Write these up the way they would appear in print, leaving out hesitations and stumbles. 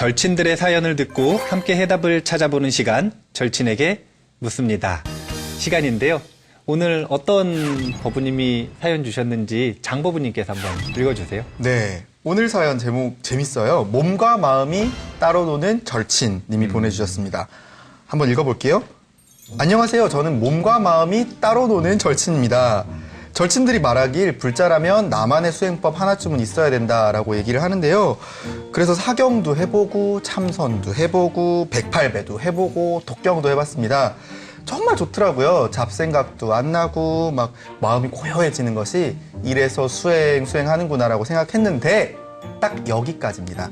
절친들의 사연을 듣고 함께 해답을 찾아보는 시간, 절친에게 묻습니다. 시간인데요. 오늘 어떤 법부님이 사연 주셨는지 장 법부님께서 한번 읽어주세요. 네. 오늘 사연 제목 재밌어요. 몸과 마음이 따로 노는 절친님이 보내주셨습니다. 한번 읽어볼게요. 안녕하세요. 저는 몸과 마음이 따로 노는 절친입니다. 절친들이 말하길 불자라면 나만의 수행법 하나쯤은 있어야 된다라고 얘기를 하는데요. 그래서 사경도 해보고 참선도 해보고 108배도 해보고 독경도 해봤습니다. 정말 좋더라고요. 잡생각도 안 나고 막 마음이 고요해지는 것이 이래서 수행하는구나라고 생각했는데 딱 여기까지입니다.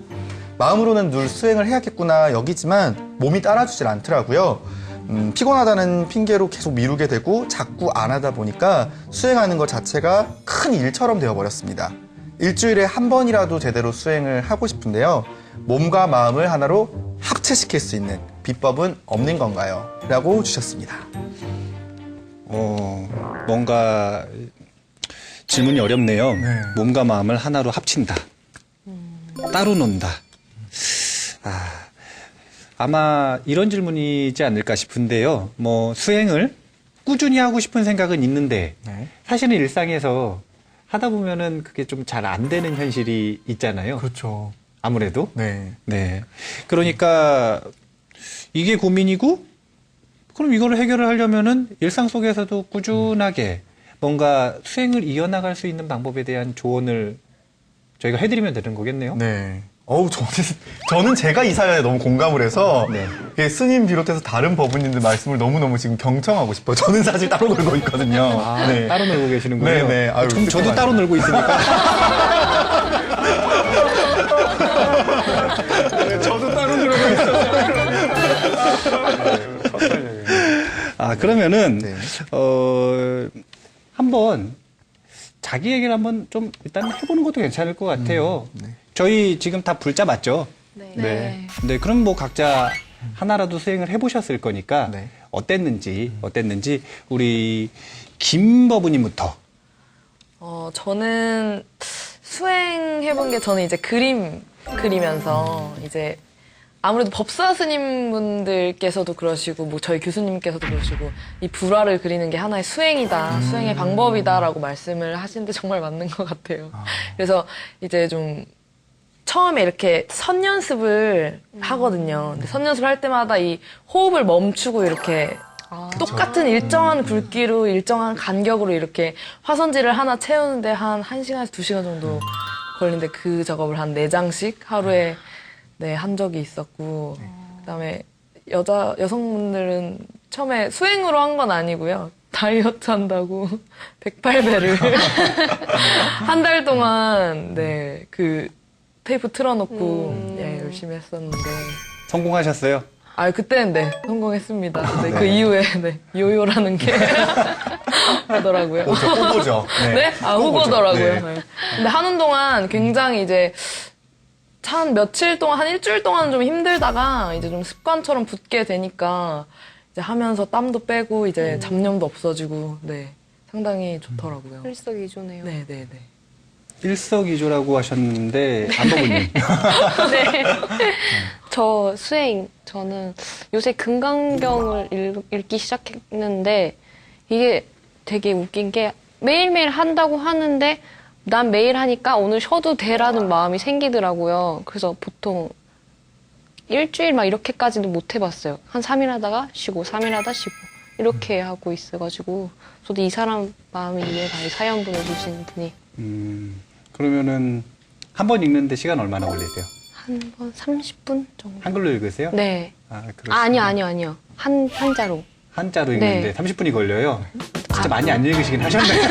마음으로는 늘 수행을 해야겠구나 여기지만 몸이 따라주질 않더라고요. 피곤하다는 핑계로 계속 미루게 되고 자꾸 안 하다 보니까 수행하는 것 자체가 큰 일처럼 되어버렸습니다. 일주일에 한 번이라도 제대로 수행을 하고 싶은데요. 몸과 마음을 하나로 합체시킬 수 있는 비법은 없는 건가요? 라고 주셨습니다. 뭔가 질문이 어렵네요. 네. 몸과 마음을 하나로 합친다. 따로 논다. 아마 이런 질문이지 않을까 싶은데요. 수행을 꾸준히 하고 싶은 생각은 있는데, 네. 사실은 일상에서 하다 보면은 그게 좀 잘 안 되는 현실이 있잖아요. 그렇죠. 아무래도. 네. 네. 그러니까 이게 고민이고, 그럼 이거를 해결을 하려면은 일상 속에서도 꾸준하게 뭔가 수행을 이어나갈 수 있는 방법에 대한 조언을 저희가 해드리면 되는 거겠네요. 네. 저는 제가 이 사연에 너무 공감을 해서 네. 이게 스님 비롯해서 다른 법부님들 말씀을 너무너무 지금 경청하고 싶어요. 저는 사실 따로 놀고 있거든요. 네. 따로 놀고 계시는군요. 네네. 아유, 저도 따로 놀고 있으니까. 저도 따로 놀고 있어요. 그러면은, 네. 한번 자기 얘기를 한번 좀 일단 해보는 것도 괜찮을 것 같아요. 네. 저희 지금 다 불자 맞죠? 네. 네, 그럼 각자 하나라도 수행을 해보셨을 거니까 네. 어땠는지 우리 김 법부님부터. 저는 수행해본 게 저는 이제 그림 그리면서 이제 아무래도 법사 스님분들께서도 그러시고 저희 교수님께서도 그러시고 이 불화를 그리는 게 하나의 수행이다, 수행의 방법이다라고 말씀을 하시는데 정말 맞는 것 같아요. 그래서 이제 좀 처음에 이렇게 선 연습을 하거든요. 근데 선 연습을 할 때마다 이 호흡을 멈추고 이렇게 똑같은 일정한 굵기로 일정한 간격으로 이렇게 화선지를 하나 채우는데 한 1시간에서 2시간 정도 걸리는데 그 작업을 한 4장씩 하루에 한 적이 있었고 그다음에 여성분들은 처음에 수행으로 한 건 아니고요. 다이어트 한다고 108배를 한 달 동안 그 테이프 틀어놓고 열심히 했었는데 성공하셨어요? 그때는 성공했습니다. 그 이후에 요요라는 게 하더라고요. 호보죠. 네? 호보더라고요. 네. 네. 근데 하는 동안 굉장히 이제 한 며칠 동안, 한 일주일 동안은 좀 힘들다가 이제 좀 습관처럼 붙게 되니까 이제 하면서 땀도 빼고 이제 잡념도 없어지고 상당히 좋더라고요. 일석이조네요. 네네네. 일석이조라고 하셨는데 안 법부님. 네. 저 저는 요새 금강경을 읽기 시작했는데 이게 되게 웃긴 게 매일매일 한다고 하는데 난 매일 하니까 오늘 쉬어도 돼라는 마음이 생기더라고요. 그래서 보통 일주일 막 이렇게까지는 못 해봤어요. 한 3일 하다가 쉬고 3일 하다 쉬고 이렇게 하고 있어가지고 저도 이 사람 마음을 이해가요. 사연 보내주신 분이. 그러면은 한 번 읽는데 시간 얼마나 걸리세요? 한 번 30분 정도. 한글로 읽으세요? 네. 그렇습니다. 아니요. 한자로. 한자로 읽는데 네. 30분이 걸려요. 진짜 많이 안 읽으시긴 하셨네요.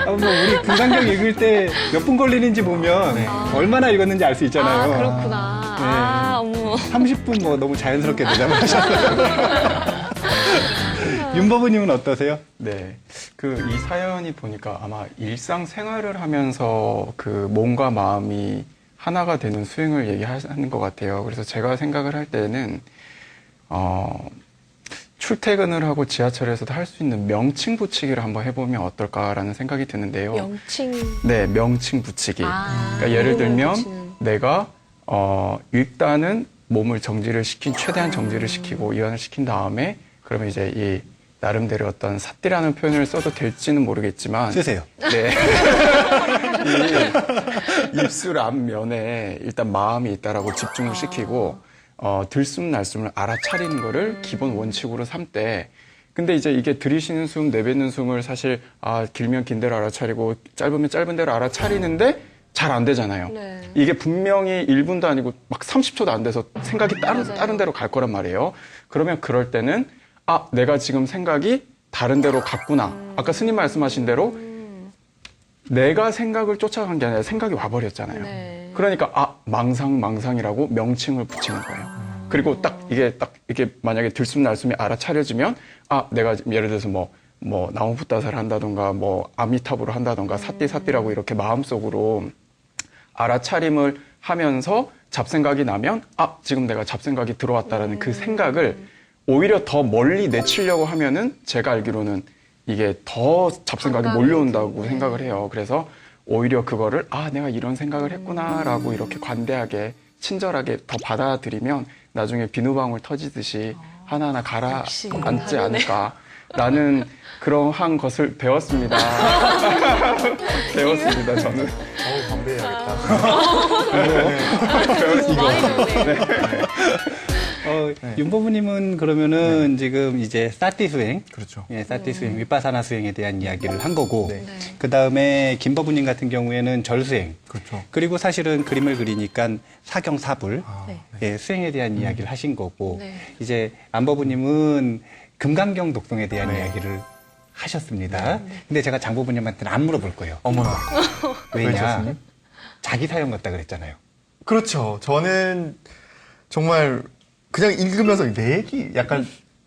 우리 금강경 읽을 때 몇 분 걸리는지 보면 얼마나 읽었는지 알 수 있잖아요. 그렇구나. 어머. 30분 너무 자연스럽게 대답을 하셨어요. 윤법부님은 어떠세요? 네. 이 사연이 보니까 아마 일상생활을 하면서 몸과 마음이 하나가 되는 수행을 얘기하는 것 같아요. 그래서 제가 생각을 할 때는, 출퇴근을 하고 지하철에서도 할 수 있는 명칭 붙이기를 한번 해보면 어떨까라는 생각이 드는데요. 명칭. 네, 명칭 붙이기. 그러니까 예를 들면, 내가 일단은 몸을 정지를 최대한 정지를 시키고 이완을 시킨 다음에 그러면 이제 이 나름대로 어떤 삿띠라는 표현을 써도 될지는 모르겠지만 쓰세요. 네. 이 입술 앞면에 일단 마음이 있다라고 집중을 시키고 들숨 날숨을 알아차리는 거를 기본 원칙으로 삼되 근데 이제 이게 들이쉬는 숨, 내뱉는 숨을 사실 길면 긴 대로 알아차리고 짧으면 짧은 대로 알아차리는데 잘 안 되잖아요. 네. 이게 분명히 1분도 아니고 막 30초도 안 돼서 생각이 다른 데로 갈 거란 말이에요. 그러면 그럴 때는 내가 지금 생각이 다른 데로 갔구나. 아까 스님 말씀하신 대로 내가 생각을 쫓아간 게 아니라 생각이 와버렸잖아요. 네. 그러니까 망상이라고 명칭을 붙이는 거예요. 그리고 이게 만약에 들숨날숨이 알아차려지면 내가 예를 들어서 뭐 나무붓다사를 한다던가 뭐 아미타불을 한다던가 사띠라고 이렇게 마음속으로 알아차림을 하면서 잡생각이 나면 지금 내가 잡생각이 들어왔다라는 그 생각을 오히려 더 멀리 내치려고 하면은 제가 알기로는 이게 더 잡생각이 몰려온다고 생각을 해요. 그래서 오히려 그거를 내가 이런 생각을 했구나라고 이렇게 관대하게 친절하게 더 받아들이면 나중에 비누방울 터지듯이 하나하나 가라앉지 않을까라는 그러한 것을 배웠습니다. 배웠습니다, 저는. 광대해야겠다. 윤보부님은 그러면은 지금 이제 사띠 수행, 그렇죠. 예, 사띠 수행, 위파사나 수행에 대한 이야기를 한 거고, 네. 그 다음에 김보부님 같은 경우에는 절 수행, 그렇죠. 그리고 사실은 그림을 그리니까 사경사불, 네. 예, 수행에 대한 이야기를 하신 거고, 네. 이제 안보부님은 금강경 독송에 대한 네. 이야기를 하셨습니다. 근데 제가 장보부님한테는 안 물어볼 거예요. 어머나. 왜냐? 왜죠, 스님? 자기 사연 같다 그랬잖아요. 그렇죠. 저는 정말 그냥 읽으면서 내 얘기 약간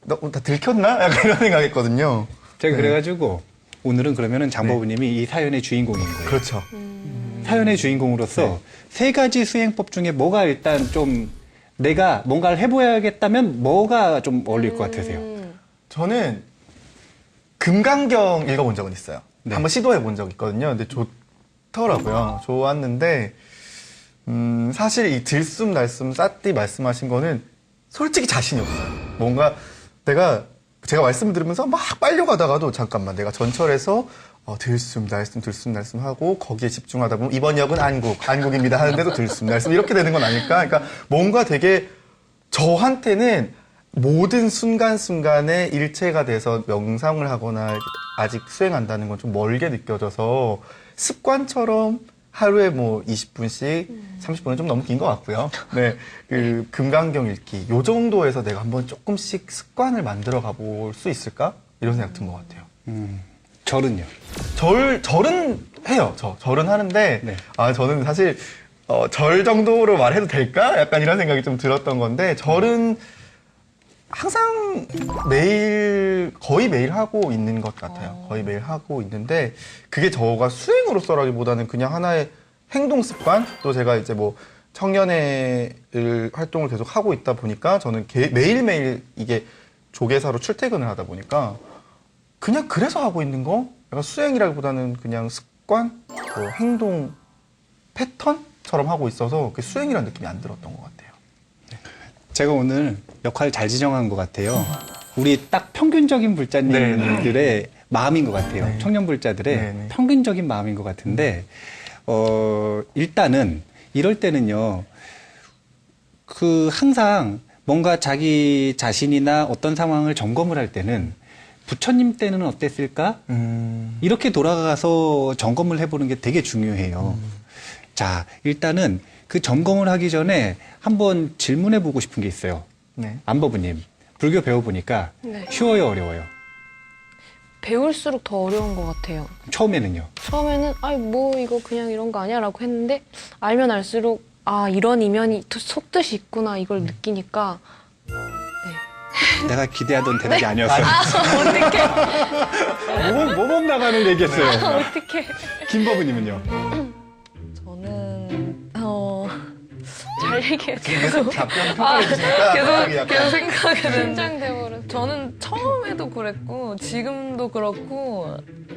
다 들켰나? 약간 이런 생각했거든요. 제가 네. 그래가지고 오늘은 그러면은 장보부님이 이 사연의 주인공인 거예요. 그렇죠. 사연의 주인공으로서 네. 세 가지 수행법 중에 뭐가 일단 좀 내가 뭔가를 해보야겠다면 뭐가 좀 어울릴 것 같으세요? 저는 금강경 읽어본 적은 있어요. 네. 한번 시도해 본 적 있거든요. 근데 좋더라고요. 좋았는데 사실 이 들숨날숨 싸띠 말씀하신 거는 솔직히 자신이 없어요. 뭔가 제가 말씀 들으면서 막 빨려가다가도 잠깐만 내가 전철에서 들숨날숨 하고 거기에 집중하다 보면 이번 역은 안국입니다 하는데도 들숨날숨 이렇게 되는 건 아닐까? 그러니까 뭔가 되게 저한테는 모든 순간순간에 일체가 돼서 명상을 하거나 아직 수행한다는 건 좀 멀게 느껴져서 습관처럼 하루에 뭐 20분씩 30분은 좀 너무 긴 것 같고요. 네. 그 금강경 읽기. 요 정도에서 내가 한번 조금씩 습관을 만들어 가볼 수 있을까? 이런 생각 든 것 같아요. 절은요? 절은 해요. 절은 하는데, 네. 저는 사실, 절 정도로 말해도 될까? 약간 이런 생각이 좀 들었던 건데, 절은 항상 거의 매일 하고 있는 것 같아요. 거의 매일 하고 있는데, 그게 저가 수행으로서라기보다는 그냥 하나의 행동 습관? 또 제가 이제 뭐, 청년회 활동을 계속 하고 있다 보니까, 저는 매일매일 이게 조계사로 출퇴근을 하다 보니까, 그냥 그래서 하고 있는 거? 약간 수행이라기보다는 그냥 습관? 뭐 행동 패턴처럼 하고 있어서 그 수행이라는 느낌이 안 들었던 것 같아요. 제가 오늘 역할 잘 지정한 것 같아요. 우리 딱 평균적인 불자님들의 마음인 것 같아요. 네. 청년 불자들의 네. 평균적인 마음인 것 같은데, 일단은 이럴 때는요, 항상 뭔가 자기 자신이나 어떤 상황을 점검을 할 때는 부처님 때는 어땠을까? 이렇게 돌아가서 점검을 해보는 게 되게 중요해요. 자, 일단은 그 점검을 하기 전에 한번 질문해보고 싶은 게 있어요. 네. 안보부님, 불교 배워보니까 네. 쉬워요, 어려워요? 배울수록 더 어려운 것 같아요. 처음에는요? 처음에는 뭐 이거 그냥 이런 거 아니야 라고 했는데 알면 알수록 이런 이면이 속뜻이 있구나 이걸 느끼니까 내가 기대하던 대답이 아니었어요. 어떡해. 모범 나가는 얘기했어요. 어떡해. 김보부님은요? 저는 잘 얘기해요. 계속 답변 평가해 주시니까 계속 생각이 드는데 긴장돼 버려. 저는 처음에도 그랬고 지금도 그렇고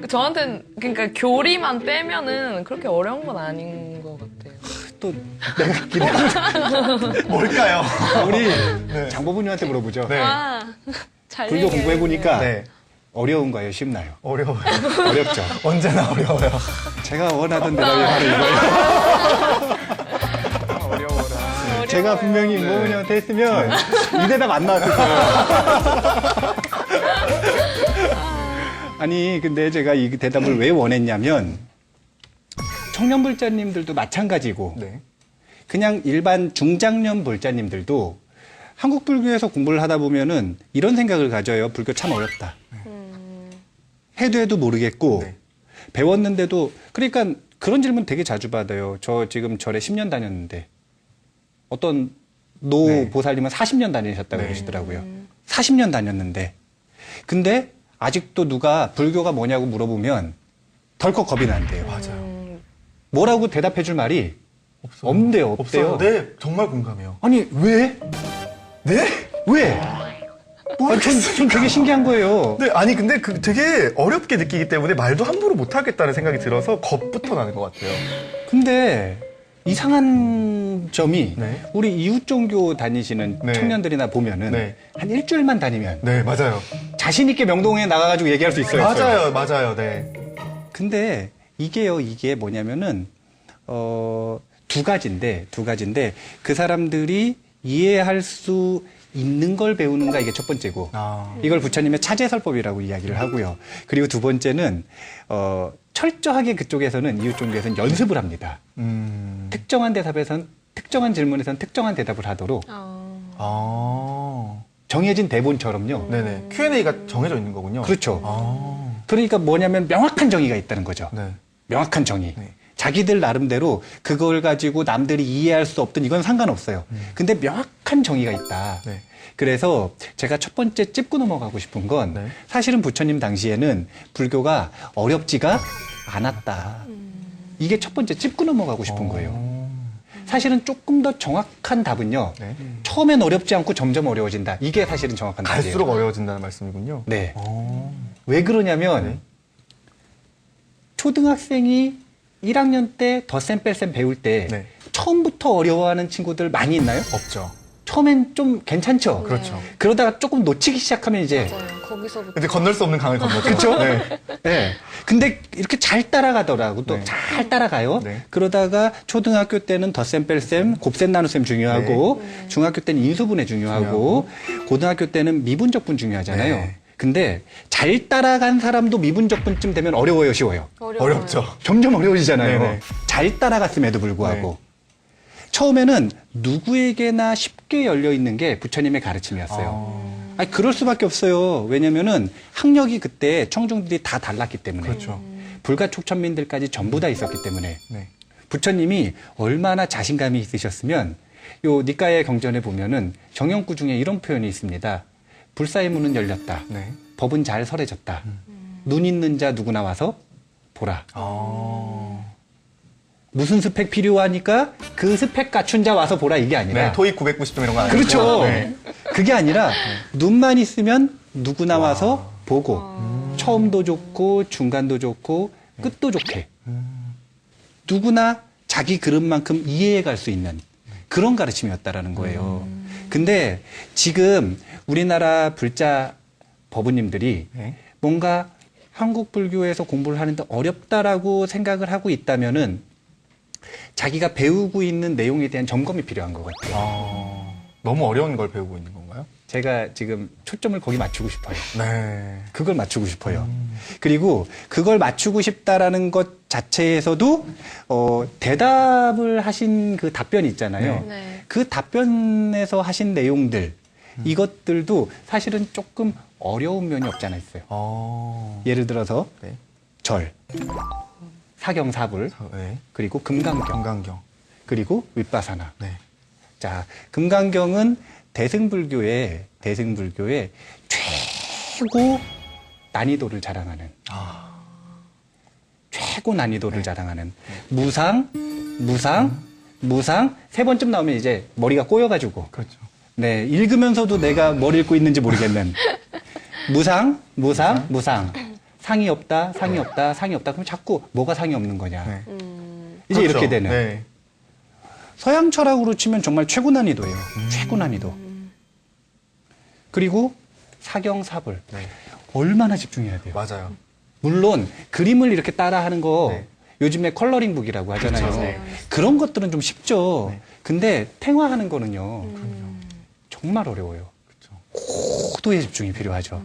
저한테는 그러니까 교리만 빼면은 그렇게 어려운 건 아닌 것 같아요. 또 내가 기대하는 뭘까요? 우리 네. 장보부님한테 물어보죠. 네. 잘 불교 공부해보니까 네. 어려운가요? 쉽나요? 어려워요. 어렵죠. 언제나 어려워요. 제가 원하던 대답이 바로 이거예요. 어려워라. 제가 분명히 임보부님한테 했으면 이 대답 안 나왔을 거예요. 아니 근데 제가 이 대답을 왜 원했냐면 청년불자님들도 마찬가지고 네. 그냥 일반 중장년 불자님들도 한국 불교에서 공부를 하다 보면은 이런 생각을 가져요. 불교 참 어렵다. 해도 모르겠고 네. 배웠는데도 그러니까 그런 질문 되게 자주 받아요. 저 지금 절에 10년 다녔는데 어떤 노 네. 보살님은 40년 다니셨다고 네. 그러시더라고요. 40년 다녔는데 근데 아직도 누가 불교가 뭐냐고 물어보면 덜컥 겁이 난대요. 맞아요. 뭐라고 대답해 줄 말이 없대요. 없대요. 없어요. 네, 정말 공감해요. 아니 왜? 네? 왜? 아니, 전 되게 신기한 거예요. 네, 아니 근데 그 되게 어렵게 느끼기 때문에 말도 함부로 못 하겠다는 생각이 들어서 겁부터 나는 것 같아요. 근데 이상한 점이 네. 우리 이웃 종교 다니시는 네. 청년들이나 보면은 네. 한 일주일만 다니면 네, 맞아요. 자신 있게 명동에 나가가지고 얘기할 수 있어요. 맞아요. 네. 근데 이게 뭐냐면은 두 가지인데 그 사람들이 이해할 수 있는 걸 배우는가 이게 첫 번째고 이걸 부처님의 차제설법이라고 이야기를 하고요. 그리고 두 번째는 철저하게 그쪽에서는 이웃 종교에서는 연습을 합니다. 특정한 대답에선 특정한 질문에선 특정한 대답을 하도록 정해진 대본처럼요. 네네. Q&A가 정해져 있는 거군요. 그렇죠. 그러니까 뭐냐면 명확한 정의가 있다는 거죠. 네. 명확한 정의. 네. 자기들 나름대로 그걸 가지고 남들이 이해할 수 없든 이건 상관없어요. 근데 명확한 정의가 있다. 네. 그래서 제가 첫 번째 짚고 넘어가고 싶은 건 네. 사실은 부처님 당시에는 불교가 어렵지가 않았다. 이게 첫 번째 짚고 넘어가고 싶은 거예요. 사실은 조금 더 정확한 답은요. 네. 처음엔 어렵지 않고 점점 어려워진다. 이게 사실은 정확한 답이에요. 갈수록 어려워진다는 말씀이군요. 네. 왜 그러냐면 네. 초등학생이 1학년 때 덧셈 뺄셈 배울 때 네. 처음부터 어려워하는 친구들 많이 있나요? 없죠. 처음엔 좀 괜찮죠? 그렇죠. 그러다가 조금 놓치기 시작하면 이제 맞아요. 거기서부터. 근데 건널 수 없는 강을 건너죠. 그렇죠? 네. 네. 근데 이렇게 잘 따라가더라고. 또 네. 잘 따라가요. 네. 그러다가 초등학교 때는 덧셈 뺄셈, 곱셈 나눗셈 중요하고 중학교 때는 인수분해 중요하고 고등학교 때는 미분적분 중요하잖아요. 네. 근데 잘 따라간 사람도 미분적분쯤 되면 어려워요, 쉬워요? 어렵죠. 점점 어려워지잖아요. 네네. 잘 따라갔음에도 불구하고. 처음에는 누구에게나 쉽게 열려 있는 게 부처님의 가르침이었어요. 아니, 그럴 수밖에 없어요. 왜냐면은 학력이 그때 청중들이 다 달랐기 때문에. 그렇죠. 불가 촉천민들까지 전부 다 있었기 때문에. 네. 부처님이 얼마나 자신감이 있으셨으면 요 니까의 경전에 보면은 정형구 중에 이런 표현이 있습니다. 불사의 문은 열렸다. 네. 법은 잘 설해졌다. 눈 있는 자 누구나 와서 보라. 무슨 스펙 필요하니까 그 스펙 갖춘 자 와서 보라 이게 아니라. 네. 토익 990점 이런 거 아니죠? 그렇죠. 네. 그게 아니라 눈만 있으면 누구나 와서 보고 처음도 좋고 중간도 좋고 끝도 좋게 누구나 자기 그릇만큼 이해해 갈 수 있는 그런 가르침이었다라는 거예요. 근데 지금 우리나라 불자 법우님들이 네. 뭔가 한국 불교에서 공부를 하는데 어렵다라고 생각을 하고 있다면은 자기가 배우고 있는 내용에 대한 점검이 필요한 것 같아요. 너무 어려운 걸 배우고 있는 건가요? 제가 지금 초점을 거기 맞추고 싶어요. 네. 그걸 맞추고 싶어요. 그리고 그걸 맞추고 싶다라는 것 자체에서도 대답을 하신 그 답변이 있잖아요. 네. 그 답변에서 하신 내용들 이것들도 사실은 조금 어려운 면이 없지 않아 있어요. 예를 들어서 네. 절, 사경사불, 네. 그리고 금강경, 건강경. 그리고 윗바사나. 네. 자, 금강경은 대승불교의 최고 난이도를 자랑하는 최고 난이도를 자랑하는 무상 세 번쯤 나오면 이제 머리가 꼬여가지고 그렇죠. 네 읽으면서도 내가 뭘 읽고 있는지 모르겠는 무상 상이 없다 그럼 자꾸 뭐가 상이 없는 거냐 네. 이제 그렇죠. 이렇게 되는 네. 서양 철학으로 치면 정말 최고 난이도예요. 최고 난이도. 그리고 사경사불. 네. 얼마나 집중해야 돼요. 맞아요. 물론 그림을 이렇게 따라하는 거 네. 요즘에 컬러링북이라고 하잖아요. 그렇죠. 네. 그런 것들은 좀 쉽죠. 네. 근데 탱화하는 거는요. 정말 어려워요. 고도의 집중이 필요하죠.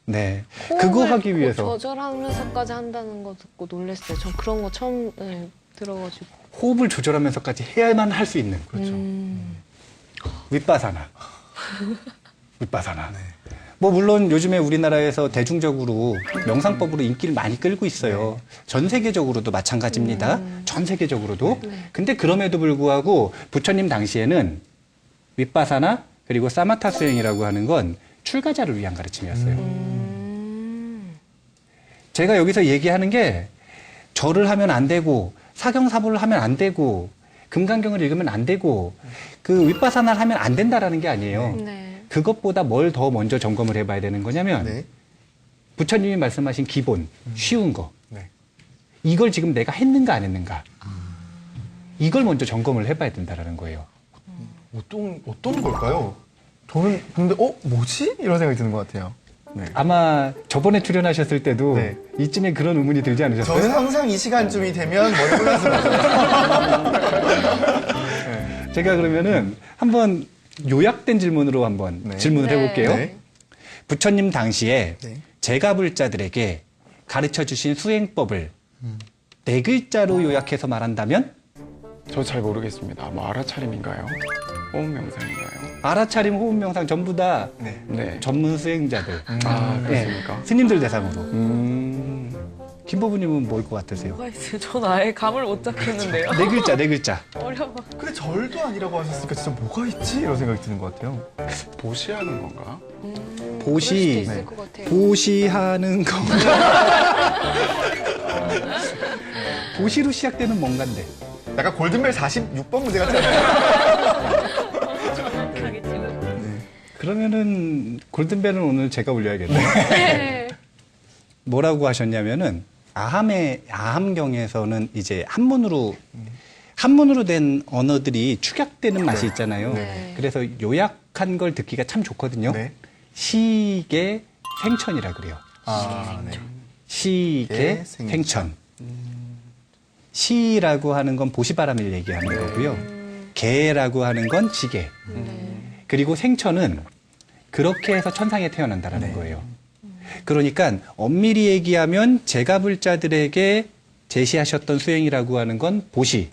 네. 그거 호흡을 하기 위해서 조절하면서까지 한다는 거 듣고 놀랐어요. 전 그런 거 처음 들어가지고. 호흡을 조절하면서까지 해야만 할 수 있는 그렇죠. 윗바사나. 윗바사나. 뭐 물론 요즘에 우리나라에서 대중적으로 명상법으로 인기를 많이 끌고 있어요. 전 세계적으로도 마찬가지입니다. 전 세계적으로도. 근데 그럼에도 불구하고 부처님 당시에는 윗바사나 그리고 사마타 수행이라고 하는 건 출가자를 위한 가르침이었어요. 제가 여기서 얘기하는 게 절을 하면 안 되고 사경사부를 하면 안 되고 금강경을 읽으면 안 되고 그 윗바사나를 하면 안 된다라는 게 아니에요. 네. 그것보다 뭘 더 먼저 점검을 해봐야 되는 거냐면 네. 부처님이 말씀하신 기본, 쉬운 거. 네. 이걸 지금 내가 했는가 안 했는가. 이걸 먼저 점검을 해봐야 된다라는 거예요. 어떤 걸까요? 저는 근데 뭐지? 이런 생각이 드는 것 같아요. 네. 아마 저번에 출연하셨을 때도 네. 이쯤에 그런 의문이 들지 않으셨어요? 저는 항상 이 시간쯤이 되면 머리 혼란스러워요. 제가 그러면은 한번 요약된 질문으로 한번 네. 질문을 네. 해볼게요. 네. 부처님 당시에 네. 제가불자들에게 가르쳐 주신 수행법을 네 글자로 요약해서 말한다면 저 잘 모르겠습니다. 뭐 알아차림인가요? 호흡 명상인가요? 알아차림, 호흡, 명상 전부 다 네. 네. 전문 수행자들, 아, 네, 그렇습니까? 스님들 대상으로. 음. 김보부님은 뭘 것 같으세요? 뭐가 있어요? 전 아예 감을 못 잡겠는데요. 네 글자, 네 글자. 어려워. 근데 절도 아니라고 하셨으니까 진짜 뭐가 있지? 이런 생각이 드는 것 같아요. 보시하는 건가? 그럴 수도 보시, 있을 것 같아요. 보시하는 거. 보시로 시작되는 뭔가인데. 약간 골든벨 46번 문제 같지 않아요? 그러면은 골든벨은 오늘 제가 올려야겠네요. 네. 뭐라고 하셨냐면은 아함경에서는 이제 한문으로 된 언어들이 축약되는 맛이 있잖아요. 네. 그래서 요약한 걸 듣기가 참 좋거든요. 네. 시계 생천이라 그래요. 아, 네. 시계 생천. 생천. 시라고 하는 건 보시바람을 얘기하는 거고요. 개라고 하는 건 지게. 그리고 생천은 그렇게 해서 천상에 태어난다라는 네. 거예요. 그러니까 엄밀히 얘기하면 제가불자들에게 제시하셨던 수행이라고 하는 건 보시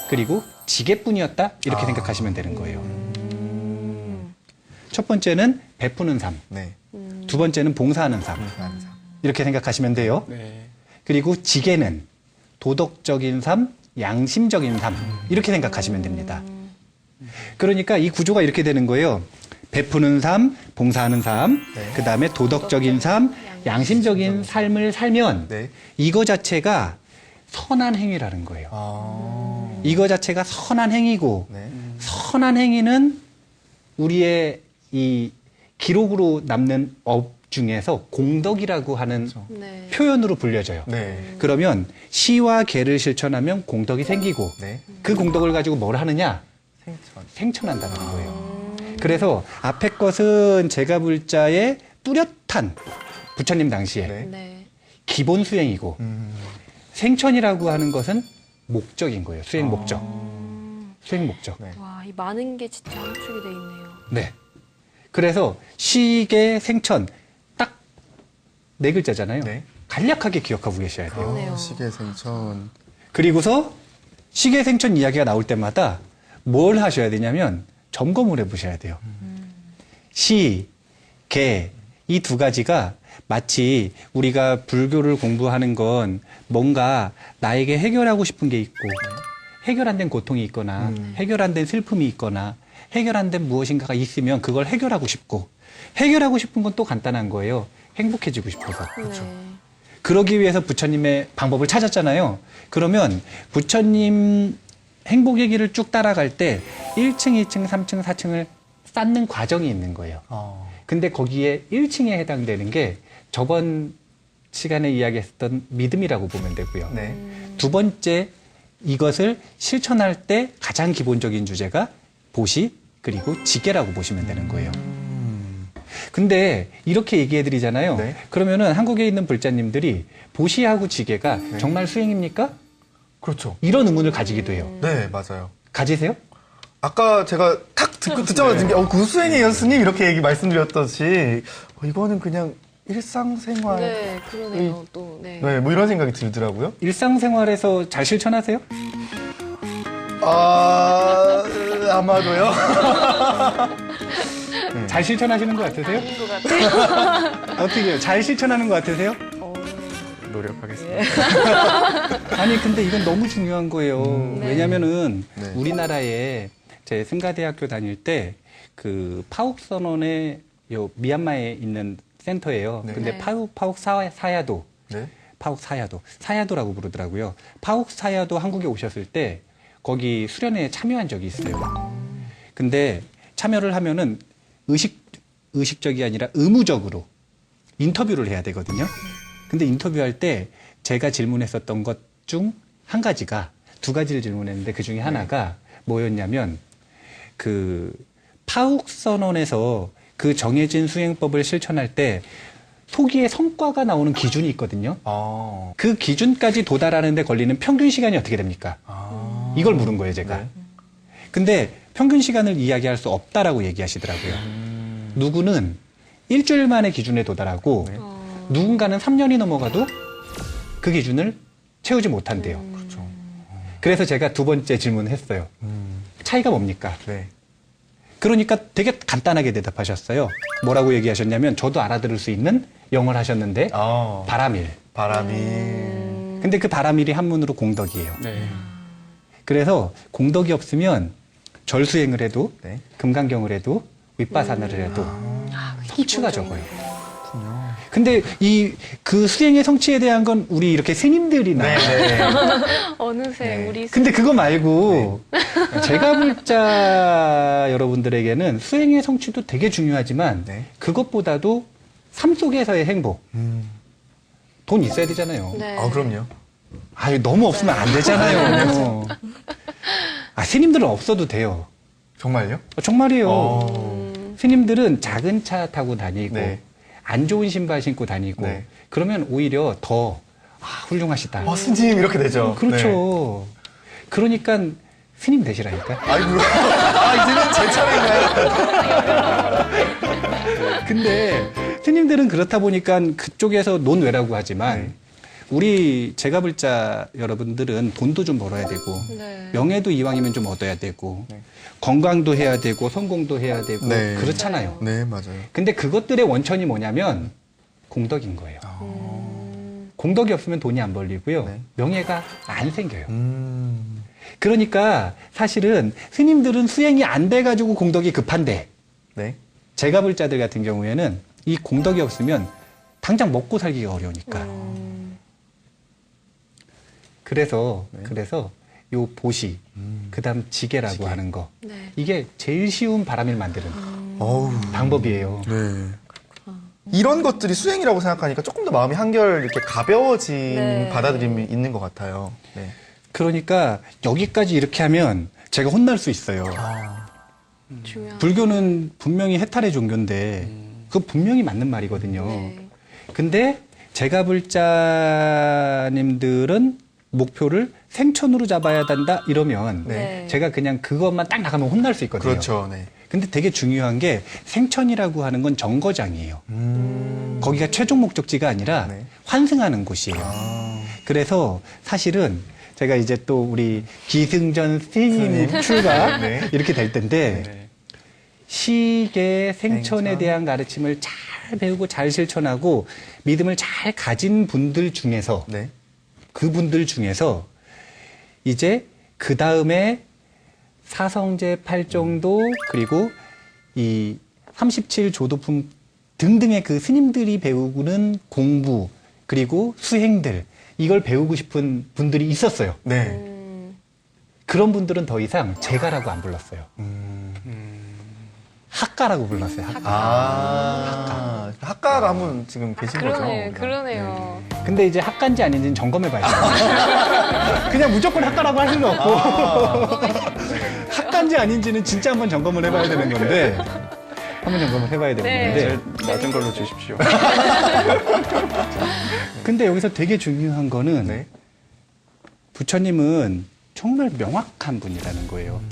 그리고 지게뿐이었다 이렇게 생각하시면 되는 거예요. 첫 번째는 베푸는 삶, 네. 두 번째는 봉사하는 삶 이렇게 생각하시면 돼요. 네. 그리고 지게는 도덕적인 삶, 양심적인 삶 이렇게 생각하시면 됩니다. 그러니까 이 구조가 이렇게 되는 거예요. 베푸는 삶, 봉사하는 삶, 네. 그 다음에 도덕적인 삶, 양심적인 삶을 살면 네. 이거 자체가 선한 행위라는 거예요. 아. 이거 자체가 선한 행위고 네. 선한 행위는 우리의 이 기록으로 남는 업 중에서 공덕이라고 하는 네. 표현으로 불려져요. 네. 그러면 시와 계를 실천하면 공덕이 생기고 네. 그 공덕을 가지고 뭘 하느냐? 생천. 생천한다는 거예요. 그래서 앞에 것은 제가불자의 뚜렷한 부처님 당시에 네. 네. 기본 수행이고 생천이라고 하는 것은 목적인 거예요. 수행 목적. 수행 목적. 네. 와, 이 많은 게 진짜 함축이 돼 있네요. 네. 그래서 시계 생천 딱 네 글자잖아요. 네. 간략하게 기억하고 계셔야 돼요. 그러네요. 시계 생천. 그리고서 시계 생천 이야기가 나올 때마다 뭘 하셔야 되냐면 점검을 해보셔야 돼요. 시, 계, 이 두 가지가 마치 우리가 불교를 공부하는 건 뭔가 나에게 해결하고 싶은 게 있고 해결 안 된 고통이 있거나 해결 안 된 슬픔이 있거나 해결 안 된 무엇인가가 있으면 그걸 해결하고 싶고 해결하고 싶은 건 또 간단한 거예요. 행복해지고 싶어서. 네. 그러기 위해서 부처님의 방법을 찾았잖아요. 그러면 부처님 행복의 길을 쭉 따라갈 때 1층, 2층, 3층, 4층을 쌓는 과정이 있는 거예요. 근데 거기에 1층에 해당되는 게 저번 시간에 이야기했던 믿음이라고 보면 되고요. 네. 두 번째 이것을 실천할 때 가장 기본적인 주제가 보시 그리고 지게라고 보시면 되는 거예요. 근데 이렇게 얘기해 드리잖아요. 네. 그러면은 한국에 있는 불자님들이 보시하고 지게가 정말 수행입니까? 그렇죠. 이런 의문을 가지기도 해요. 네, 맞아요. 가지세요? 아까 제가 탁 듣자마자 든 게, 그 수행이에요, 스님? 이렇게 말씀드렸듯이, 이거는 그냥 일상생활. 네, 그러네요. 또 네. 네, 뭐 이런 생각이 들더라고요. 일상생활에서 잘 실천하세요? 아마도요. 잘 실천하시는 것 같으세요? 아닌 것 같아요. 어떻게 해요? 잘 실천하는 것 같으세요? 노력하겠습니다. 아니 근데 이건 너무 중요한 거예요. 왜냐면은 네. 우리나라에 제 승가대학교 다닐 때 그 파욱 선언의 요 미얀마에 있는 센터예요. 네. 근데 네. 파욱 사야도 네. 파욱 사야도라고 부르더라고요. 파욱 사야도 한국에 오셨을 때 거기 수련회에 참여한 적이 있어요. 근데 참여를 하면은 의식적이 아니라 의무적으로 인터뷰를 해야 되거든요. 근데 인터뷰할 때 제가 질문했었던 것 중 한 가지가 두 가지를 질문했는데 그 중에 하나가 뭐였냐면 그 파욱 선언에서 그 정해진 수행법을 실천할 때 소기의 성과가 나오는 기준이 있거든요. 아. 그 기준까지 도달하는 데 걸리는 평균 시간이 어떻게 됩니까? 이걸 물은 거예요, 제가. 네. 근데 평균 시간을 이야기할 수 없다라고 얘기하시더라고요. 누구는 일주일 만에 기준에 도달하고 네. 누군가는 3년이 넘어가도 그 기준을 채우지 못한대요. 그렇죠. 그래서 제가 두 번째 질문을 했어요. 차이가 뭡니까? 네. 그러니까 되게 간단하게 대답하셨어요. 뭐라고 얘기하셨냐면 저도 알아들을 수 있는 영어를 하셨는데 바람일. 바람이. 근데 그 바람일이 한문으로 공덕이에요. 네. 그래서 공덕이 없으면 절수행을 해도 네. 금강경을 해도 윗바사나를 해도 성취가 적어요. 그렇군요. 근데 그 수행의 성취에 대한 건 우리 이렇게 스님들이나 네. 어느새 네. 우리 근데 그거 말고 제가불자 여러분들에게는 수행의 성취도 되게 중요하지만 네. 그것보다도 삶 속에서의 행복 돈 있어야 되잖아요. 네. 그럼요. 아유 너무 없으면 안 되잖아요. 스님들은 없어도 돼요. 정말요? 정말이에요. 스님들은 작은 차 타고 다니고 네. 안 좋은 신발 신고 다니고 네. 그러면 오히려 더 훌륭하시다. 스님 이렇게 되죠. 그렇죠. 그러니까 스님 되시라니까. 네. 아이고. 이제는 제 차례인가요? 근데 스님들은 그렇다 보니까 그쪽에서 논외라고 하지만 네. 우리 제가불자 여러분들은 돈도 좀 벌어야 되고 네. 명예도 이왕이면 좀 얻어야 되고 네. 건강도 해야 되고 성공도 해야 되고 네. 그렇잖아요. 네, 맞아요. 근데 그것들의 원천이 뭐냐면 공덕인 거예요. 공덕이 없으면 돈이 안 벌리고요. 네. 명예가 안 생겨요. 그러니까 사실은 스님들은 수행이 안 돼가지고 공덕이 급한데 네. 제가불자들 같은 경우에는 이 공덕이 없으면 당장 먹고 살기가 어려우니까. 그래서 요 보시, 그다음 지게라고 하는 거 네. 이게 제일 쉬운 바람을 만드는 어우. 방법이에요. 네. 이런 것들이 수행이라고 생각하니까 조금 더 마음이 한결 이렇게 가벼워진 네. 받아들임이 있는 것 같아요. 네. 그러니까 여기까지 이렇게 하면 제가 혼날 수 있어요. 중요한. 불교는 분명히 해탈의 종교인데 그거 분명히 맞는 말이거든요. 네. 근데 제가불자님들은 목표를 생천으로 잡아야 된다 이러면 네. 제가 그냥 그것만 딱 나가면 혼날 수 있거든요. 그렇죠. 네. 근데 되게 중요한 게 생천이라고 하는 건 정거장이에요. 거기가 최종 목적지가 아니라 네. 환승하는 곳이에요. 그래서 사실은 제가 이제 또 우리 기승전 스님 스님. 출가 네. 이렇게 될 텐데 네. 시계 생천에 생천. 대한 가르침을 잘 배우고 잘 실천하고 믿음을 잘 가진 분들 중에서 네. 그분들 중에서 이제 그 다음에 사성제 8정도 그리고 이 37조도품 등등의 그 스님들이 배우는 공부 그리고 수행들 이걸 배우고 싶은 분들이 있었어요. 네. 그런 분들은 더 이상 제가라고 안 불렀어요. 학가라고 불렀어요. 학가. 학가가 한 분 지금 계신 거죠? 그러네요. 그러네요. 근데 이제 학과인지 아닌지는 점검해 봐야 돼요. 그냥 무조건 학과라고 할 수는 없고. 학과인지 아닌지는 진짜 한번 점검을 해봐야 되는 건데. 한번 점검을 해봐야 되는 네. 건데. 제일 낮은 걸로 주십시오. 근데 여기서 되게 중요한 거는 네. 부처님은 정말 명확한 분이라는 거예요.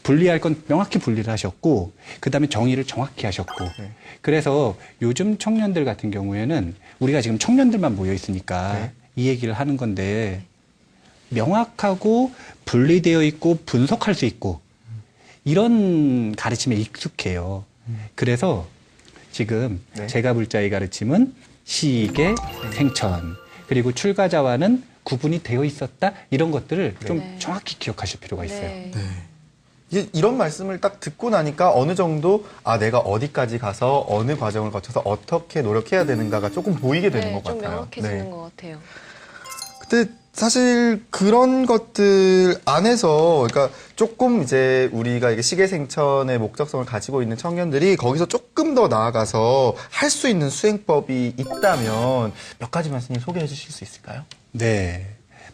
분리할 건 명확히 분리를 하셨고, 그 다음에 정의를 정확히 하셨고, 네. 그래서 요즘 청년들 같은 경우에는 우리가 지금 청년들만 모여 있으니까 네. 이 얘기를 하는 건데, 명확하고 분리되어 있고 분석할 수 있고, 이런 가르침에 익숙해요. 그래서 지금 네. 제가 불자의 가르침은 시계, 생천, 그리고 출가자와는 구분이 되어 있었다, 이런 것들을 좀 네. 정확히 기억하실 필요가 있어요. 네. 네. 이런 말씀을 딱 듣고 나니까 어느 정도 내가 어디까지 가서 어느 과정을 거쳐서 어떻게 노력해야 되는가가 조금 보이게 되는 네, 것 좀 같아요. 명확해지는 것 같아요. 근데 사실 그런 것들 안에서 그러니까 조금 이제 우리가 이게 시계생천의 목적성을 가지고 있는 청년들이 거기서 조금 더 나아가서 할 수 있는 수행법이 있다면 몇 가지만 스님 소개해 주실 수 있을까요? 네.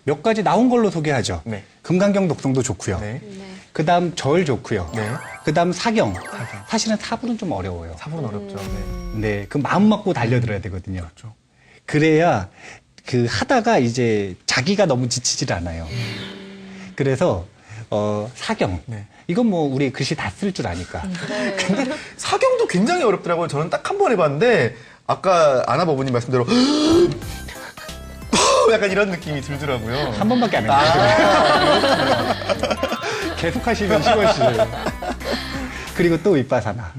몇 가지 나온 걸로 소개하죠. 네. 금강경 독성도 좋고요. 네. 네. 그 다음 절 좋고요. 네. 그 다음 사경. 사실은 사부는 좀 어려워요. 사분 어렵죠. 네. 네. 그 마음 먹고 달려들어야 되거든요. 그렇죠. 그래야 그 하다가 이제 자기가 너무 지치질 않아요. 그래서 사경. 네. 이건 뭐 우리 글씨 다 쓸 줄 아니까. 근데 사경도 굉장히 어렵더라고요. 저는 딱 한 번 해봤는데 아까 아나버부님 말씀대로 약간 이런 느낌이 들더라고요. 한 번밖에 안 해요. 계속 하시면 쉬워지세요. 그리고 또 윗바사나.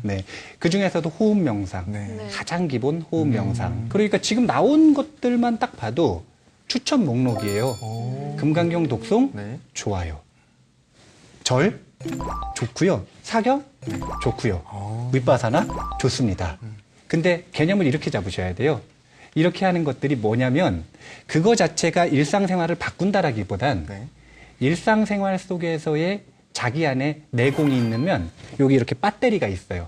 네. 그 중에서도 호흡 명상. 네. 네. 가장 기본 호흡 명상. 그러니까 지금 나온 것들만 딱 봐도 추천 목록이에요. 오. 금강경 독송 네. 좋아요. 절 좋고요. 사경 좋고요. 윗바사나 좋습니다. 근데 개념을 이렇게 잡으셔야 돼요. 이렇게 하는 것들이 뭐냐면 그거 자체가 일상생활을 바꾼다라기보단 네. 일상생활 속에서의 자기 안에 내공이 있으면 여기 이렇게 배터리가 있어요.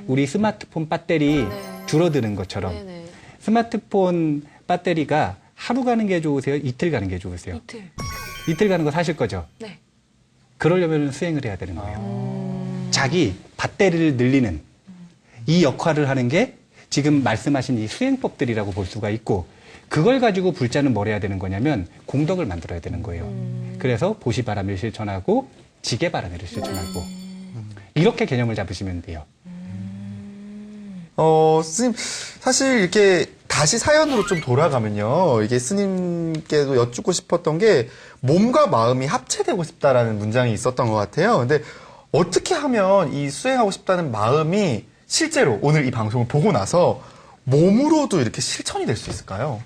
우리 스마트폰 배터리 네. 줄어드는 것처럼 네네. 스마트폰 배터리가 하루 가는 게 좋으세요? 이틀 가는 게 좋으세요? 이틀. 이틀 가는 거 사실 거죠? 네. 그러려면 수행을 해야 되는 거예요. 자기 배터리를 늘리는 이 역할을 하는 게 지금 말씀하신 이 수행법들이라고 볼 수가 있고 그걸 가지고 불자는 뭘 해야 되는 거냐면 공덕을 만들어야 되는 거예요. 그래서 보시바람을 실천하고 지게바람을 실천하고 이렇게 개념을 잡으시면 돼요. 스님, 사실 이렇게 다시 사연으로 좀 돌아가면요. 이게 스님께도 여쭙고 싶었던 게 몸과 마음이 합체되고 싶다라는 문장이 있었던 것 같아요. 근데 어떻게 하면 이 수행하고 싶다는 마음이 실제로 오늘 이 방송을 보고 나서 몸으로도 이렇게 실천이 될 수 있을까요?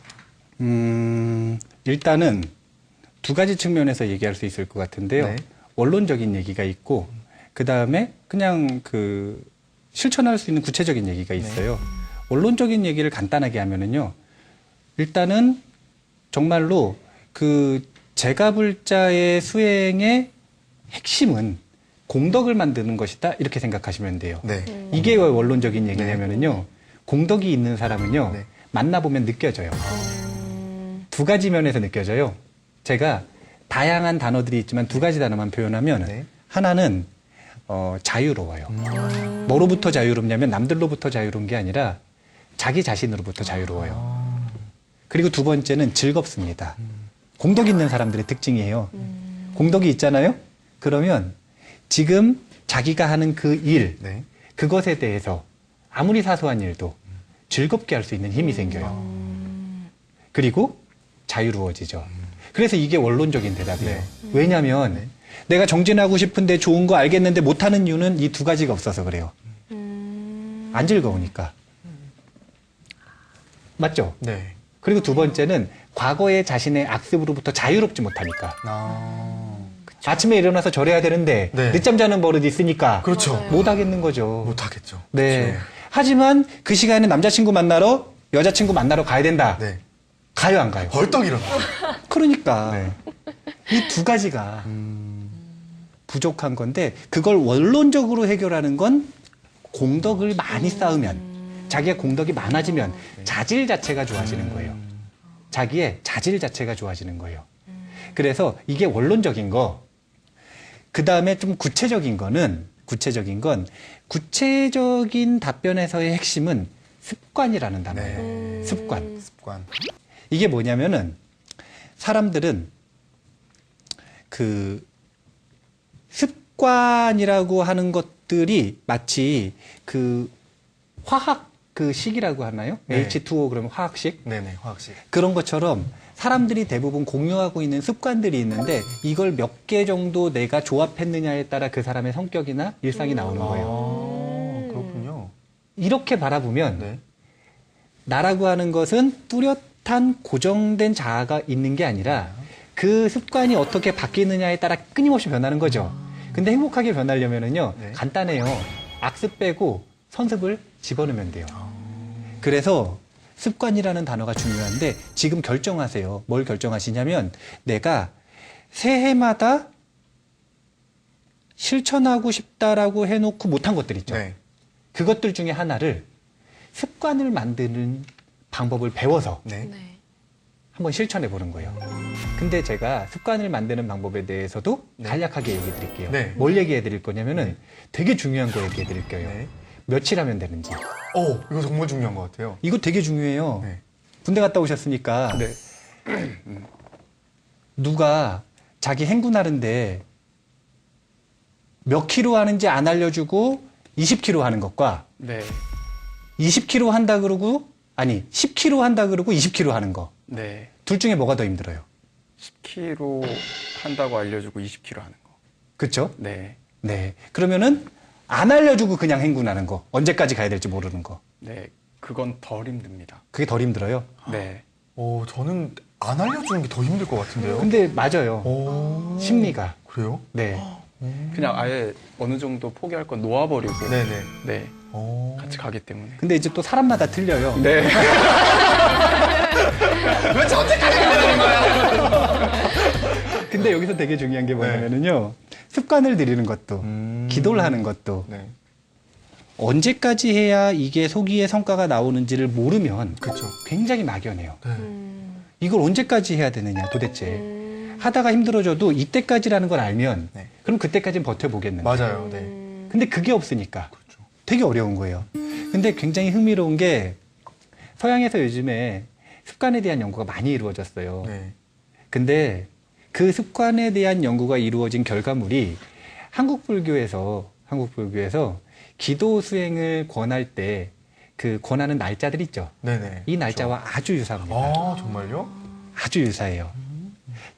일단은 두 가지 측면에서 얘기할 수 있을 것 같은데요. 네. 원론적인 얘기가 있고 그 다음에 그냥 그 실천할 수 있는 구체적인 얘기가 있어요. 원론적인 얘기를 간단하게 하면은요. 일단은 정말로 그 제가불자의 수행의 핵심은 공덕을 만드는 것이다 이렇게 생각하시면 돼요. 네. 이게 왜 원론적인 얘기냐면은요. 공덕이 있는 사람은요. 네. 만나보면 느껴져요. 두 가지 면에서 느껴져요. 제가 다양한 단어들이 있지만 두 가지 단어만 표현하면 네. 하나는 자유로워요. 뭐로부터 자유롭냐면 남들로부터 자유로운 게 아니라 자기 자신으로부터 자유로워요. 그리고 두 번째는 즐겁습니다. 공덕이 있는 사람들의 특징이에요. 공덕이 있잖아요? 그러면 지금 자기가 하는 그 일, 네. 그것에 대해서 아무리 사소한 일도 즐겁게 할 수 있는 힘이 생겨요. 그리고 자유로워지죠. 그래서 이게 원론적인 대답이에요. 왜냐하면 내가 정진하고 싶은데 좋은 거 알겠는데 못하는 이유는 이 두 가지가 없어서 그래요. 안 즐거우니까. 맞죠? 네. 그리고 두 번째는 과거의 자신의 악습으로부터 자유롭지 못하니까. 아침에 일어나서 절해야 되는데 네. 늦잠 자는 버릇이 있으니까 그렇죠. 못 하겠는 거죠. 못하겠죠. 네. 그렇죠. 하지만 그 시간에 남자친구 만나러 여자친구 만나러 가야 된다. 네. 가요 안 가요? 벌떡 일어나. 그러니까 네. 이 두 가지가 부족한 건데 그걸 원론적으로 해결하는 건 공덕을 많이 쌓으면 자기가 공덕이 많아지면 자질 자체가 좋아지는 거예요. 자기의 자질 자체가 좋아지는 거예요. 그래서 이게 원론적인 거. 그 다음에 좀 구체적인 건 구체적인 답변에서의 핵심은 습관이라는 단어예요. 네. 습관. 습관. 이게 뭐냐면은 사람들은 그 습관이라고 하는 것들이 마치 그 화학 그 식이라고 하나요? 네. H2O 그러면 화학식? 네네, 화학식. 그런 것처럼 사람들이 대부분 공유하고 있는 습관들이 있는데 이걸 몇 개 정도 내가 조합했느냐에 따라 그 사람의 성격이나 일상이 나오는 거예요. 그렇군요. 이렇게 바라보면 네. 나라고 하는 것은 뚜렷한 고정된 자아가 있는 게 아니라 그 습관이 어떻게 바뀌느냐에 따라 끊임없이 변하는 거죠. 근데 행복하게 변하려면은요, 네. 간단해요. 악습 빼고 선습을 집어넣으면 돼요. 그래서 습관이라는 단어가 중요한데 지금 결정하세요. 뭘 결정하시냐면 내가 새해마다 실천하고 싶다라고 해놓고 못한 것들 있죠. 네. 그것들 중에 하나를 습관을 만드는 방법을 배워서 네. 네. 한번 실천해 보는 거예요. 근데 제가 습관을 만드는 방법에 대해서도 네. 간략하게 얘기해 드릴게요. 네. 뭘 얘기해 드릴 거냐면은 되게 중요한 거 얘기해 드릴 거예요. 네. 며칠 하면 되는지. 이거 정말 중요한 것 같아요. 이거 되게 중요해요. 네. 군대 갔다 오셨으니까 네. 누가 자기 행군하는데 몇 킬로 하는지 안 알려주고 20킬로 하는 것과 네. 20킬로 한다 그러고 아니 10킬로 한다 그러고 20킬로 하는 거. 네. 둘 중에 뭐가 더 힘들어요? 10kg 한다고 알려주고 20kg 하는 거. 그렇죠? 네. 네. 그러면은 안 알려주고 그냥 행군하는 거. 언제까지 가야 될지 모르는 거. 네. 그건 덜 힘듭니다. 그게 덜 힘들어요. 네. 저는 안 알려주는 게 더 힘들 것 같은데요. 근데 맞아요. 심리가. 그래요? 네. 그냥 아예 어느 정도 포기할 건 놓아버리고. 네네. 네. 오. 같이 가기 때문에. 근데 이제 또 사람마다 틀려요. 네. 왜 저한테까지 그러는 거야? 근데 여기서 되게 중요한 게 뭐냐면은요. 습관을 들이는 것도, 기도를 하는 것도, 네. 언제까지 해야 이게 소기의 성과가 나오는지를 모르면 그렇죠. 굉장히 막연해요. 네. 이걸 언제까지 해야 되느냐 도대체. 하다가 힘들어져도 이때까지라는 걸 알면 네. 그럼 그때까지는 버텨보겠는데. 맞아요. 네. 근데 그게 없으니까 그렇죠. 되게 어려운 거예요. 근데 굉장히 흥미로운 게 서양에서 요즘에 습관에 대한 연구가 많이 이루어졌어요. 네. 근데 그 습관에 대한 연구가 이루어진 결과물이 한국 불교에서 기도 수행을 권할 때 그 권하는 날짜들 있죠. 네네. 이 날짜와 아주 유사합니다. 아, 정말요? 아주 유사해요.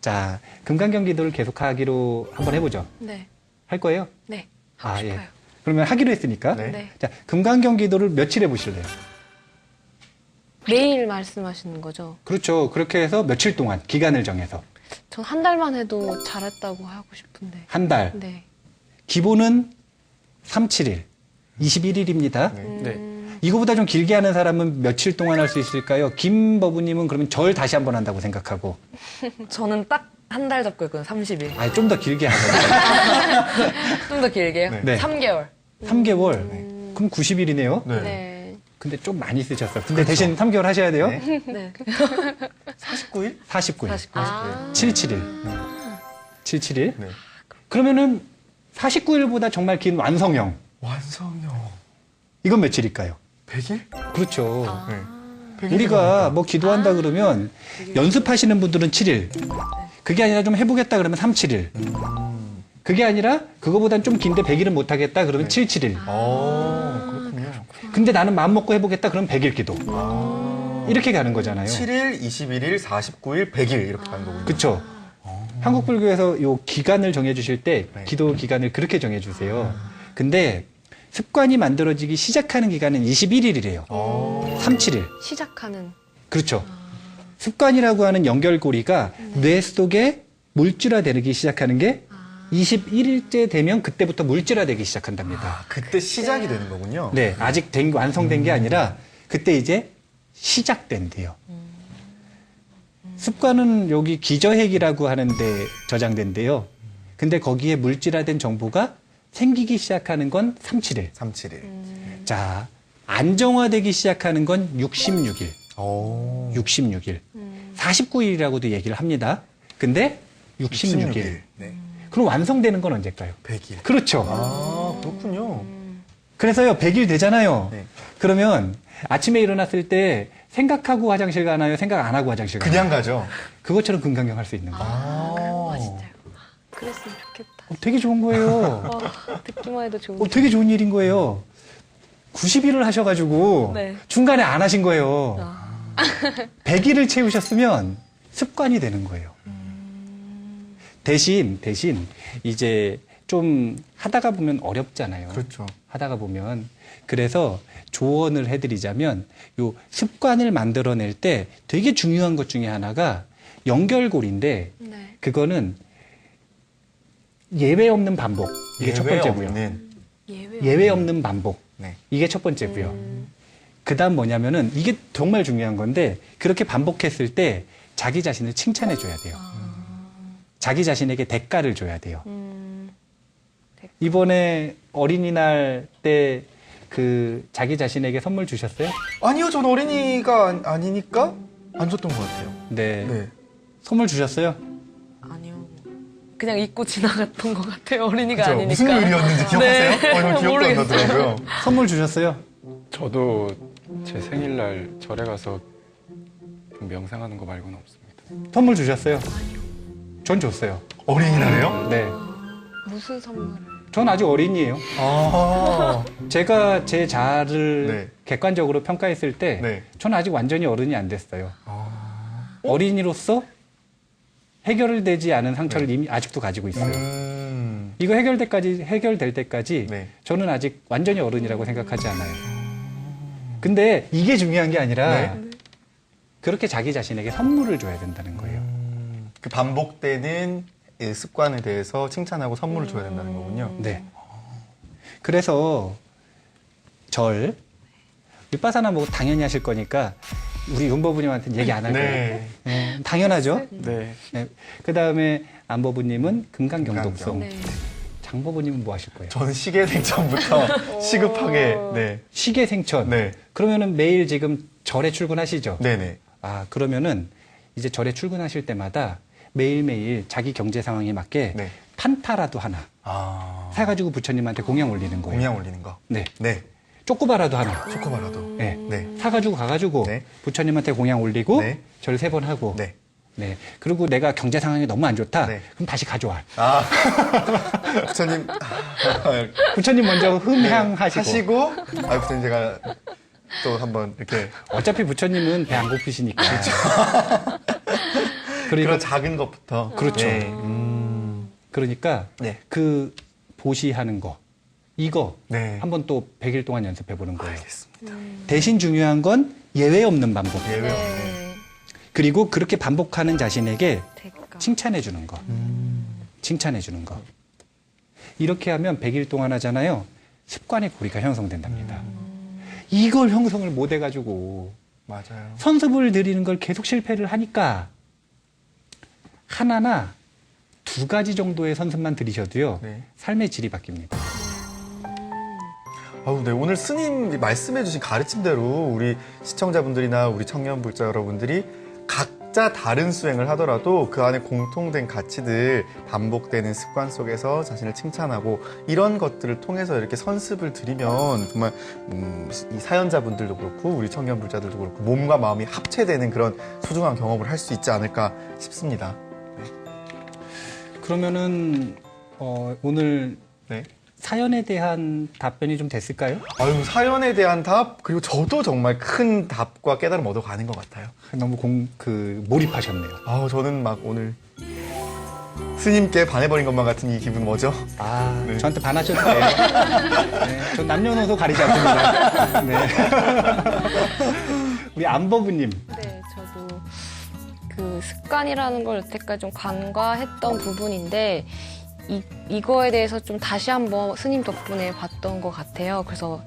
자, 금강경 기도를 계속하기로 한번 해보죠. 네. 할 거예요? 네. 하고 싶어요. 그러면 하기로 했으니까. 네. 네. 자, 금강경 기도를 며칠 해보실래요? 매일 말씀하시는 거죠? 그렇죠. 그렇게 해서 며칠 동안 기간을 정해서 전 한 달만 해도 잘했다고 하고 싶은데. 한 달. 네. 기본은 3, 7일, 21일입니다. 네. 네. 이거보다 좀 길게 하는 사람은 며칠 동안 할 수 있을까요? 김 버부님은 그러면 절 다시 한번 한다고 생각하고, 저는 딱 한 달 잡고 있거든요. 30일. 아니 좀 더 길게 하거든요. 좀 더 길게요? 네. 네. 3개월. 3개월. 그럼 90일이네요. 네. 네. 근데 좀 많이 쓰셨어요. 근데 대신 3개월 하셔야 돼요. 네. 네. 49일? 49일. 49일. 아. 77일. 77일. 네. 그러면은 49일보다 정말 긴 완성형. 완성형. 이건 며칠일까요? 100일? 그렇죠. 네. 100일 우리가 뭐 기도한다 그러면 연습하시는 분들은 7일. 그게 아니라 좀 해보겠다 그러면 3, 7일. 그게 아니라 그거보단 좀 긴데 100일은 못하겠다 그러면 7, 7일. 그렇군요. 근데 나는 마음 먹고 해보겠다 그러면 100일 기도. 이렇게 가는 거잖아요. 7일, 21일, 49일, 100일 이렇게 가는 거군요. 그렇죠. 한국 불교에서 요 기간을 정해 주실 때 네. 기도 기간을 그렇게 정해 주세요. 근데 습관이 만들어지기 시작하는 기간은 21일이래요. 3, 7일. 시작하는. 그렇죠. 습관이라고 하는 연결고리가 뇌 속에 물질화되기 시작하는 게 21일째 되면 그때부터 물질화되기 시작한답니다. 그때 시작이 되는 거군요. 네, 아직 완성된 게 아니라 그때 이제 시작된대요. 습관은 여기 기저핵이라고 하는데 저장된대요. 근데 거기에 물질화된 정보가 생기기 시작하는 건 3, 7일. 3, 7일. 자, 안정화되기 시작하는 건 66일. 오. 66일. 49일이라고도 얘기를 합니다. 근데 66일. 네. 그럼 완성되는 건 언제일까요? 100일. 그렇죠. 아, 그렇군요. 그래서요, 100일 되잖아요. 네. 그러면 아침에 일어났을 때 생각하고 화장실 가나요? 생각 안 하고 화장실 가나요? 그냥 가죠. 그것처럼 금강경 할 수 있는 거예요. 아, 진짜요. 그랬으면 좋겠다. 되게 좋은 거예요. 듣기만 해도 좋은. 되게 좋은 일인 거예요. 90일을 하셔가지고 네. 중간에 안 하신 거예요. 아. 100일을 채우셨으면 습관이 되는 거예요. 대신 이제 좀 하다가 보면 어렵잖아요. 그렇죠. 하다가 보면 그래서 조언을 해드리자면 요 습관을 만들어낼 때 되게 중요한 것 중에 하나가 연결고리인데 네. 그거는 예외 없는 반복. 이게 첫 번째고요. 없는. 예외 없는 반복. 네. 이게 첫 번째고요. 그다음 뭐냐면은 이게 정말 중요한 건데 그렇게 반복했을 때 자기 자신을 칭찬해 줘야 돼요. 자기 자신에게 대가를 줘야 돼요. 이번에 어린이날 때 그 자기 자신에게 선물 주셨어요? 아니요, 전 어린이가 아니니까 안 줬던 것 같아요. 네. 네. 선물 주셨어요? 아니요. 그냥 잊고 지나갔던 것 같아요. 어린이가 그죠? 아니니까. 무슨 요일이었는지 기억하세요? 네. 저는 기억도 안 모르겠어요. 나더라고요. 선물 주셨어요? 저도 제 생일날 절에 가서 명상하는 거 말고는 없습니다. 선물 주셨어요? 전 줬어요. 어린이날에요? 네. 무슨 선물을? 전 아직 어린이에요. 아, 제가 제 자아를 네. 객관적으로 평가했을 때, 네. 저는 아직 완전히 어른이 안 됐어요. 어린이로서 해결되지 않은 상처를 이미 아직도 가지고 있어요. 이거 해결될 때까지 네. 저는 아직 완전히 어른이라고 생각하지 않아요. 근데 이게 중요한 게 아니라 네. 그렇게 자기 자신에게 선물을 줘야 된다는 거예요. 그 반복되는 이 습관에 대해서 칭찬하고 선물을 줘야 된다는 거군요. 네. 그래서 절 윗바사나 뭐 당연히 하실 거니까 우리 윤버부님한테는 얘기 안 할 거예요. 네. 네, 당연하죠. 네. 네. 그 다음에 안버부님은 금강경독성. 금강경. 네. 장버부님은 뭐 하실 거예요? 저는 시계생전부터 시급하게, 네. 시계생천. 네. 그러면은 매일 지금 절에 출근하시죠? 네네. 아, 그러면은 이제 절에 출근하실 때마다 매일매일 자기 경제 상황에 맞게 네. 판타라도 하나 아. 사가지고 부처님한테 공양 올리는 거예요. 공양 올리는 거. 네. 네. 쪼꼬바라도 하나. 초코바라도. 네. 네. 사가지고 가가지고 네. 부처님한테 공양 올리고 네. 절 3번 하고 네. 네. 그리고 내가 경제 상황이 너무 안 좋다. 네. 그럼 다시 가져와. 아. 부처님. 부처님 먼저 흠향하시고. 하시고, 아, 부처님 제가 또 한번 이렇게. 어차피 부처님은 배 안 고프시니까. 그리고 그런 작은 것부터. 그렇죠. 네. 그러니까 네. 그 보시하는 거 이거 네. 한번 또 100일 동안 연습해 보는 거예요. 알겠습니다. 대신 중요한 건 예외 없는 반복. 예외 없네. 네. 그리고 그렇게 반복하는 자신에게 대가. 칭찬해 주는 거. 칭찬해 주는 거. 이렇게 하면 100일 동안 하잖아요. 습관의 고리가 형성된답니다. 이걸 형성을 못 해가지고 맞아요. 선습을 드리는 걸 계속 실패를 하니까 하나나 2가지 정도의 선습만 들이셔도요. 네. 삶의 질이 바뀝니다. 아우, 네. 오늘 스님 말씀해주신 가르침대로 우리 시청자분들이나 우리 청년불자 여러분들이 각자 다른 수행을 하더라도 그 안에 공통된 가치들, 반복되는 습관 속에서 자신을 칭찬하고 이런 것들을 통해서 이렇게 선습을 드리면 정말 이 사연자분들도 그렇고 우리 청년불자들도 그렇고 몸과 마음이 합체되는 그런 소중한 경험을 할 수 있지 않을까 싶습니다. 그러면은 오늘 네. 사연에 대한 답변이 좀 됐을까요? 아유, 사연에 대한 답, 그리고 저도 정말 큰 답과 깨달음 얻어가는 것 같아요. 너무 몰입하셨네요. 아우, 저는 막 오늘 스님께 반해버린 것만 같은 이 기분 뭐죠? 아, 네. 저한테 반하셔도 돼요. 네, 전 남녀노소 가리지 않습니다. 네. 우리 안버부님. 네, 저도 그 습관이라는 걸 여태까지 좀 간과했던 부분인데 이거에 대해서 좀 다시 한번 스님 덕분에 봤던 것 같아요. 그래서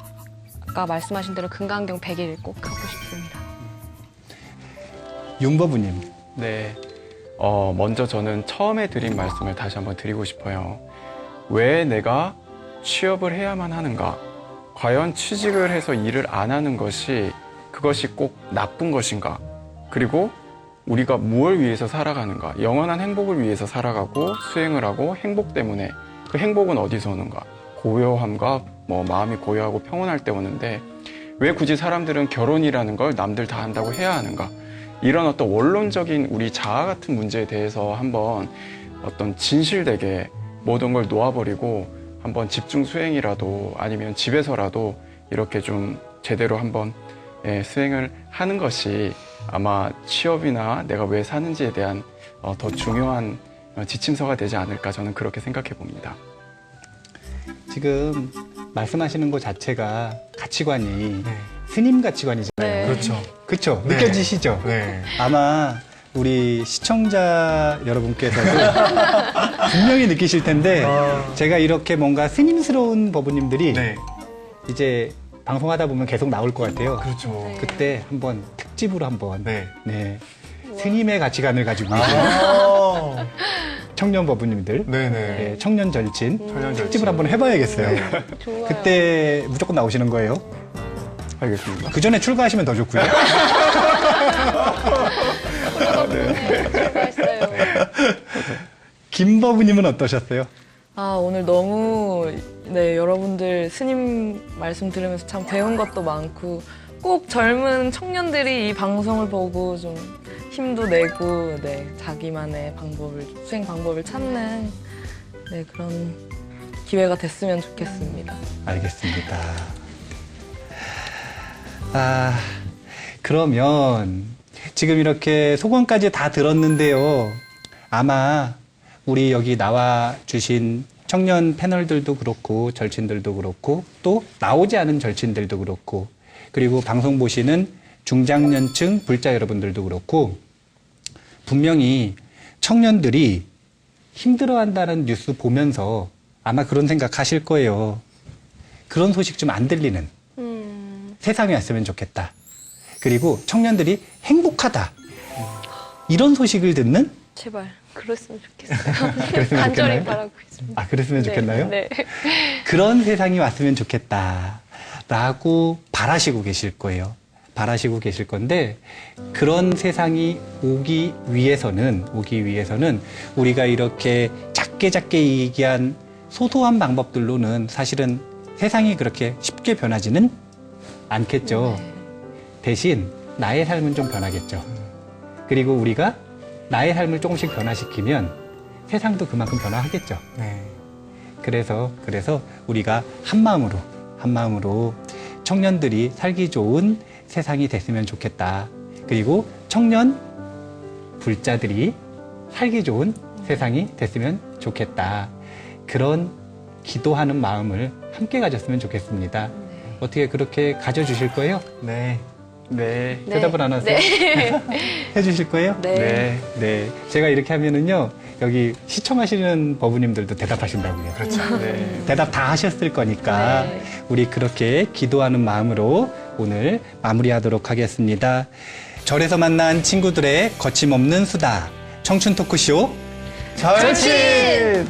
아까 말씀하신 대로 금강경 100일 꼭 하고 싶습니다. 윤버부님. 네. 먼저 저는 처음에 드린 말씀을 다시 한번 드리고 싶어요. 왜 내가 취업을 해야만 하는가? 과연 취직을 해서 일을 안 하는 것이 그것이 꼭 나쁜 것인가? 그리고 우리가 무엇을 위해서 살아가는가, 영원한 행복을 위해서 살아가고 수행을 하고 행복 때문에 그 행복은 어디서 오는가, 고요함과 뭐 마음이 고요하고 평온할 때 오는데 왜 굳이 사람들은 결혼이라는 걸 남들 다 한다고 해야 하는가, 이런 어떤 원론적인 우리 자아 같은 문제에 대해서 한번 어떤 진실되게 모든 걸 놓아버리고 한번 집중 수행이라도 아니면 집에서라도 이렇게 좀 제대로 한번 수행을 하는 것이 아마 취업이나 내가 왜 사는지에 대한 더 중요한 지침서가 되지 않을까, 저는 그렇게 생각해 봅니다. 지금 말씀하시는 것 자체가 가치관이 네. 스님 가치관이잖아요. 네. 그렇죠. 그렇죠? 네. 느껴지시죠? 네. 아마 우리 시청자 여러분께서도 분명히 느끼실 텐데 제가 이렇게 뭔가 스님스러운 법부님들이 네. 이제 방송하다 보면 계속 나올 것 같아요. 그렇죠. 그때 한번 특집으로 한번 네. 스님의 가치관을 가지고 계신 아. 청년 법부님들, 네네. 청년 절친 청년 절친. 특집을 한번 해봐야겠어요. 네. 좋아요. 그때 무조건 나오시는 거예요. 알겠습니다. 그 전에 출가하시면 더 좋고요. 수고했어요. 김 법부님은 어떠셨어요? 아, 오늘 너무, 네, 여러분들 스님 말씀 들으면서 참 배운 것도 많고, 꼭 젊은 청년들이 이 방송을 보고 좀 힘도 내고, 네, 자기만의 방법을, 수행 방법을 찾는, 네, 그런 기회가 됐으면 좋겠습니다. 알겠습니다. 아, 그러면 지금 이렇게 소감까지 다 들었는데요. 아마 우리 여기 나와 주신 청년 패널들도 그렇고 절친들도 그렇고 또 나오지 않은 절친들도 그렇고 그리고 방송 보시는 중장년층 불자 여러분들도 그렇고 분명히 청년들이 힘들어한다는 뉴스 보면서 아마 그런 생각 하실 거예요. 그런 소식 좀 안 들리는 세상이 왔으면 좋겠다. 그리고 청년들이 행복하다. 이런 소식을 듣는 제발 그랬으면 좋겠어요. 그랬으면 간절히 좋겠나요? 바라고 있습니다. 아, 그랬으면 네, 좋겠나요? 네. 그런 세상이 왔으면 좋겠다. 라고 바라시고 계실 거예요. 바라시고 계실 건데, 그런 세상이 오기 위해서는 우리가 이렇게 작게 얘기한 소소한 방법들로는 사실은 세상이 그렇게 쉽게 변하지는 않겠죠. 대신 나의 삶은 좀 변하겠죠. 그리고 우리가 나의 삶을 조금씩 변화시키면 세상도 그만큼 변화하겠죠. 네. 그래서 우리가 한 마음으로 청년들이 살기 좋은 세상이 됐으면 좋겠다. 그리고 청년 불자들이 살기 좋은 세상이 됐으면 좋겠다. 그런 기도하는 마음을 함께 가졌으면 좋겠습니다. 어떻게 그렇게 가져주실 거예요? 네. 네. 대답을 안 하세요? 네. 해주실 거예요? 네. 네. 제가 이렇게 하면은요, 여기 시청하시는 법부님들도 대답하신다고요. 그렇죠. 네. 대답 다 하셨을 거니까 네. 우리 그렇게 기도하는 마음으로 오늘 마무리하도록 하겠습니다. 절에서 만난 친구들의 거침없는 수다. 청춘 토크쇼. 절친!